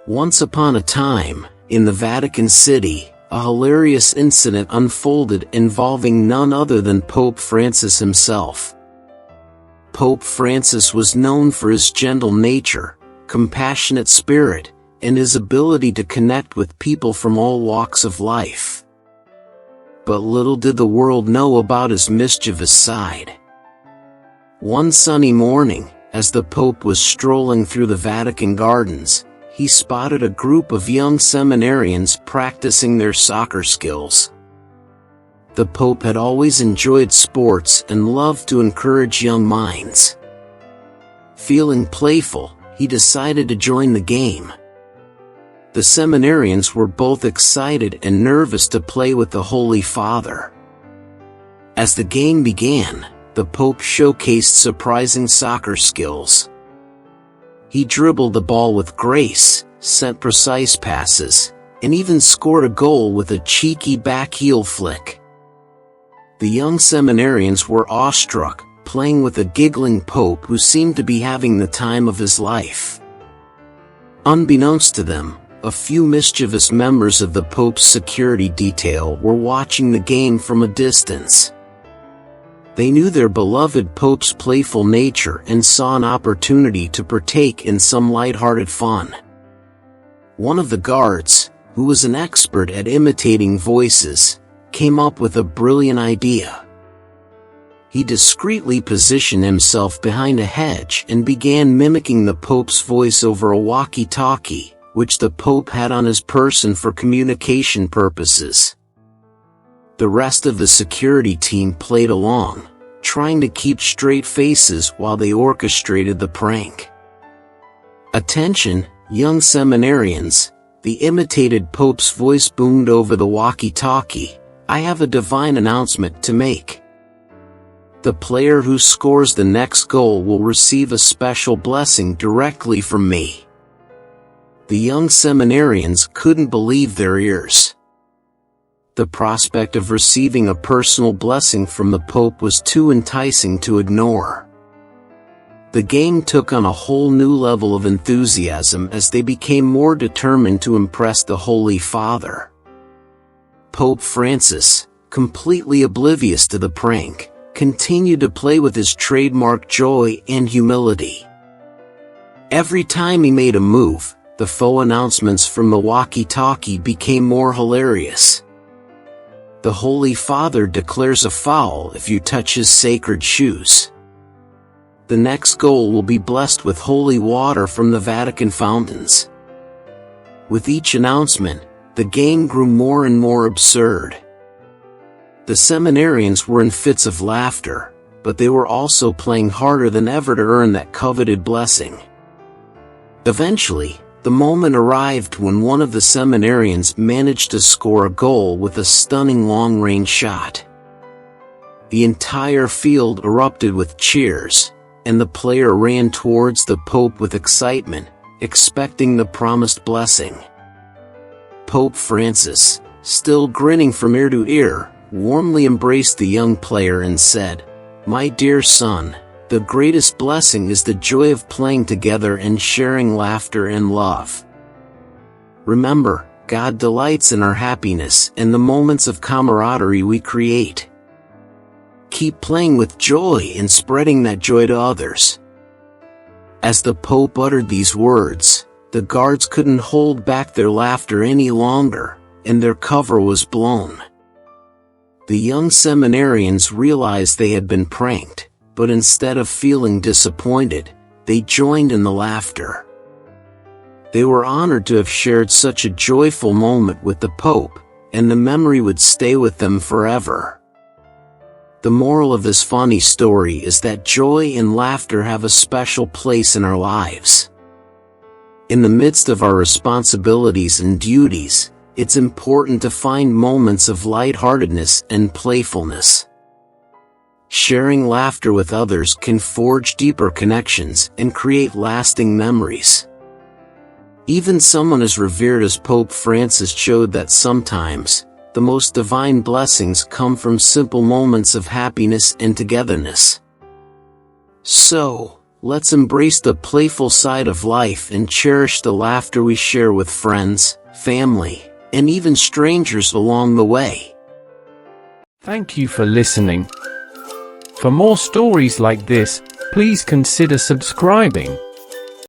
Once upon a time, in the Vatican City, a hilarious incident unfolded involving none other than Pope Francis himself. Pope Francis was known for his gentle nature, compassionate spirit, and his ability to connect with people from all walks of life. But little did the world know about his mischievous side. One sunny morning, as the Pope was strolling through the Vatican gardens, he spotted a group of young seminarians practicing their soccer skills. The Pope had always enjoyed sports and loved to encourage young minds. Feeling playful, he decided to join the game. The seminarians were both excited and nervous to play with the Holy Father. As the game began, the Pope showcased surprising soccer skills. He dribbled the ball with grace, sent precise passes, and even scored a goal with a cheeky back heel flick. The young seminarians were awestruck, playing with a giggling Pope who seemed to be having the time of his life. Unbeknownst to them, a few mischievous members of the Pope's security detail were watching the game from a distance. They knew their beloved Pope's playful nature and saw an opportunity to partake in some light-hearted fun. One of the guards, who was an expert at imitating voices, came up with a brilliant idea. He discreetly positioned himself behind a hedge and began mimicking the Pope's voice over a walkie-talkie, which the Pope had on his person for communication purposes. The rest of the security team played along, trying to keep straight faces while they orchestrated the prank. "Attention, young seminarians," the imitated Pope's voice boomed over the walkie-talkie. "I have a divine announcement to make. The player who scores the next goal will receive a special blessing directly from me." The young seminarians couldn't believe their ears. The prospect of receiving a personal blessing from the Pope was too enticing to ignore. The game took on a whole new level of enthusiasm as they became more determined to impress the Holy Father. Pope Francis, completely oblivious to the prank, continued to play with his trademark joy and humility. Every time he made a move, the faux announcements from the walkie-talkie became more hilarious. "The Holy Father declares a foul if you touch his sacred shoes. The next goal will be blessed with holy water from the Vatican fountains." With each announcement, the game grew more and more absurd. The seminarians were in fits of laughter, but they were also playing harder than ever to earn that coveted blessing. Eventually, the moment arrived when one of the seminarians managed to score a goal with a stunning long-range shot. The entire field erupted with cheers, and the player ran towards the Pope with excitement, expecting the promised blessing. Pope Francis, still grinning from ear to ear, warmly embraced the young player and said, "My dear son, the greatest blessing is the joy of playing together and sharing laughter and love. Remember, God delights in our happiness and the moments of camaraderie we create. Keep playing with joy and spreading that joy to others." As the Pope uttered these words, the guards couldn't hold back their laughter any longer, and their cover was blown. The young seminarians realized they had been pranked, but instead of feeling disappointed, they joined in the laughter. They were honored to have shared such a joyful moment with the Pope, and the memory would stay with them forever. The moral of this funny story is that joy and laughter have a special place in our lives. In the midst of our responsibilities and duties, it's important to find moments of lightheartedness and playfulness. Sharing laughter with others can forge deeper connections and create lasting memories. Even someone as revered as Pope Francis showed that sometimes, the most divine blessings come from simple moments of happiness and togetherness. So, Let's embrace the playful side of life and cherish the laughter we share with friends, family, and even strangers along the way. Thank you for listening. For more stories like this, please consider subscribing.